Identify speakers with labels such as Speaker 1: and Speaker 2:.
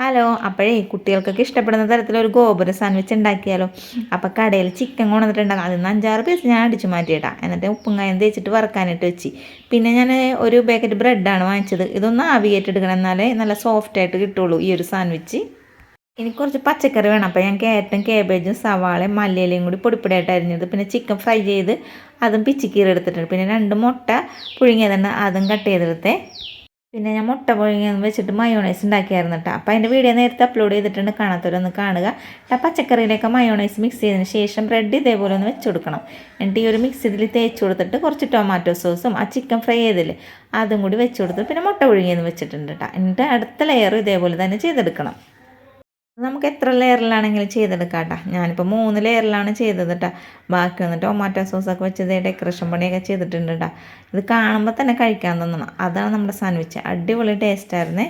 Speaker 1: Hello, അപ്പോഴേ കുട്ടികൾക്കൊക്കെ ഇഷ്ടപ്പെടുന്ന തരത്തിലൊരു ഗോപുര സാൻഡ്വിച്ച് ഉണ്ടാക്കിയാലോ. അപ്പോൾ കടയിൽ ചിക്കൻ കൊണ്ടുവന്നിട്ടുണ്ടാകും. അതിൽ നിന്ന് 5-6 പീസ് ഞാൻ അടിച്ചു മാറ്റിയിട്ടാ. എന്നിട്ട് ഉപ്പും കായം തേച്ചിട്ട് വറക്കാനിട്ട് വെച്ച്. പിന്നെ ഞാൻ ഒരു പാക്കറ്റ് ബ്രെഡാണ് വാങ്ങിച്ചത്. ഇതൊന്ന് ആവിയേറ്റെടുക്കണം, എന്നാലേ നല്ല സോഫ്റ്റായിട്ട് കിട്ടുള്ളൂ ഈ ഒരു സാൻഡ്വിച്ച്. ഇനി കുറച്ച് പച്ചക്കറി വേണം. അപ്പോൾ ഞാൻ ക്യാരറ്റും കേബേജും സവാളയും മല്ലിയിലയും കൂടി പൊടിപ്പൊടിയായിട്ട് അരിഞ്ഞത്, പിന്നെ ചിക്കൻ ഫ്രൈ ചെയ്ത് അതും പിച്ചിക്കീറി എടുത്തിട്ടുണ്ട്. പിന്നെ 2 മുട്ട പുഴുങ്ങിയതുണ്ട്, അതും കട്ട് ചെയ്തെടുത്തേ. പിന്നെ ഞാൻ മുട്ട പുഴുങ്ങിയെന്ന് വെച്ചിട്ട് മയോണൈസ് ഉണ്ടാക്കിയായിരുന്നു കേട്ടോ. അപ്പോൾ അതിൻ്റെ വീഡിയോ നേരത്തെ അപ്ലോഡ് ചെയ്തിട്ടുണ്ട്, കാണാത്തവരൊന്ന് കാണുക. പച്ചക്കറിയിലേക്ക് മയോണൈസ് മിക്സ് ചെയ്തതിന് ശേഷം ബ്രെഡ് ഇതേപോലെ ഒന്ന് വെച്ച് കൊടുക്കണം. എന്നിട്ട് ഈ ഒരു മിക്സിയിൽ തേച്ച് കൊടുത്തിട്ട് കുറച്ച് ടൊമാറ്റോ സോസും ആ ചിക്കൻ ഫ്രൈ ചെയ്തില്ലേ അതും കൂടി വെച്ച് കൊടുത്ത് പിന്നെ മുട്ട പുഴുങ്ങിയെന്ന് വെച്ചിട്ടുണ്ട് കേട്ടോ. എന്നിട്ട് അടുത്ത ലെയർ ഇതേപോലെ തന്നെ ചെയ്തെടുക്കണം. നമുക്ക് എത്ര ലെയറിലാണെങ്കിലും ചെയ്തെടുക്കാം കേട്ടോ. ഞാനിപ്പോൾ 3 ലെയറിലാണ് ചെയ്തത് കേട്ടോ. ബാക്കി വന്നിട്ട് ടൊമാറ്റോ സോസൊക്കെ വെച്ചത് ഡെക്കറേഷൻ പണിയൊക്കെ ചെയ്തിട്ടുണ്ട് കേട്ടോ. ഇത് കാണുമ്പോൾ തന്നെ കഴിക്കാൻ തോന്നണം. അതാണ് നമ്മുടെ സാൻഡ്വിച്ച്. അടിപൊളി ടേസ്റ്റായിരുന്നേ.